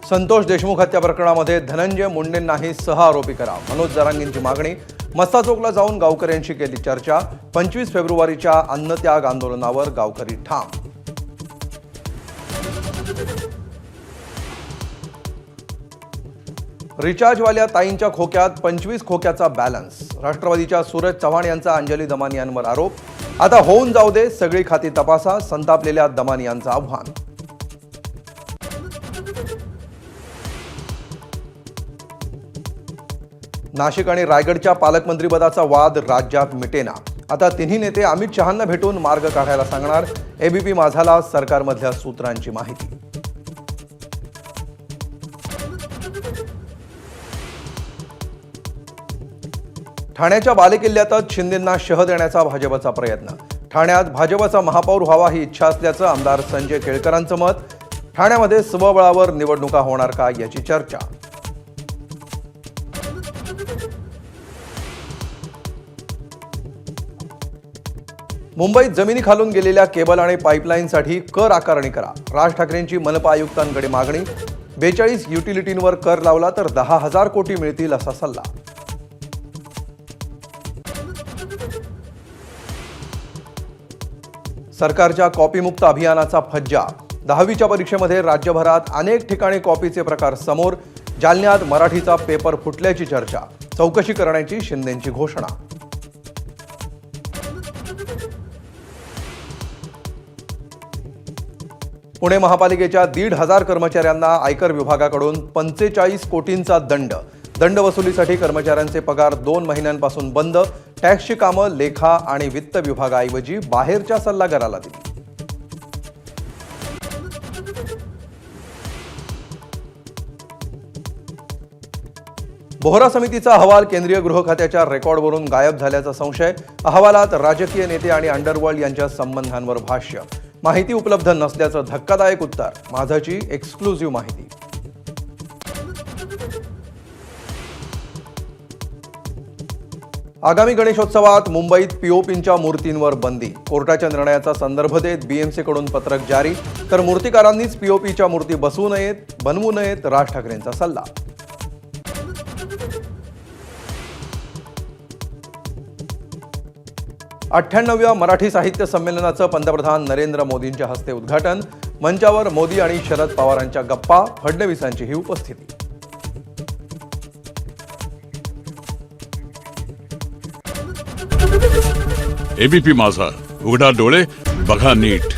संतोष देशमुख हत्या प्रकरणामध्ये धनंजय मुंडेंनाही सह आरोपी करा, मनोज जरांगेंची मागणी। मस्ता चौकला जाऊन गावकऱ्यांशी केली चर्चा। 25 फेब्रुवारीच्या अन्नत्याग आंदोलनावर गावकरी ठाम। रिचार्जवाल्या ताईंच्या खोक्यात 25 खोक्याचा बॅलन्स। राष्ट्रवादीच्या सूरज चव्हाण यांचा अंजली दमानियांवर आरोप। आता होऊन जाऊ दे, सगळी खाती तपासा, संतापलेल्या दमानियांचं आव्हान। नाशिक आणि रायगडच्या पालकमंत्रीपदाचा वाद राज्यात मिटेना। आता तिन्ही नेते अमित शहांना भेटून मार्ग काढायला सांगणार। एबीपी माझाला सरकारमधल्या सूत्रांची माहिती। ठाण्याच्या बालेकिल्ल्यातच शिंदेंना शह देण्याचा भाजपचा प्रयत्न। ठाण्यात भाजपचा महापौर व्हावा ही इच्छा असल्याचं आमदार संजय केळकरांचं मत। ठाण्यामध्ये स्वबळावर निवडणुका होणार का याची चर्चा। मुंबईत जमिनी खालून गेलेल्या केबल आणि पाईपलाईनसाठी कर आकारणी करा। राज ठाकरेंची मनपा आयुक्तांकडे मागणी। 42 युटिलिटींवर कर लावला तर 10,000 कोटी मिळतील असा सल्ला। सरकारच्या कॉपीमुक्त अभियानाचा फज्जा। 10वीच्या परीक्षेमध्ये राज्यभरात अनेक ठिकाणी कॉपीचे प्रकार समोर। जालन्यात मराठीचा पेपर फुटल्याची चर्चा। चौकशी करण्याची शिंदेंची घोषणा। पुणे महापालिकेच्या 1,500 कर्मचाऱ्यांना आयकर विभागाकडून 45 कोटींचा दंड। दंड वसुलीसाठी कर्मचाऱ्यांचे पगार 2 महिन्यांपासून बंद। टॅक्सची कामं लेखा आणि वित्त विभागाऐवजी बाहेरच्या सल्लागाराला दिली। बोहरा समितीचा अहवाल केंद्रीय गृह खात्याच्या रेकॉर्डवरून गायब झाल्याचा संशय। अहवालात राजकीय नेते आणि अंडरवर्ल्ड यांच्या संबंधांवर भाष्य। माहिती उपलब्ध नसल्याचं धक्कादायक उत्तर। माझाची एक्सक्लुझिव्ह माहिती। आगामी गणेशोत्सवात मुंबईत पीओपींच्या मूर्तींवर बंदी। कोर्टाच्या निर्णयाचा संदर्भ देत बीएमसीकडून पत्रक जारी। तर मूर्तिकारांनीच पीओपीच्या मूर्ती बनवू नयेत राज ठाकरेंचा सल्ला। '98व्या मराठी साहित्य संमेलनाचं पंतप्रधान नरेंद्र मोदींच्या हस्ते उद्घाटन। मंचावर मोदी आणि शरद पवारांच्या गप्पा। फडणवीसांचीही उपस्थिती। एबीपी माझा, उघडा डोळे बघा नीट।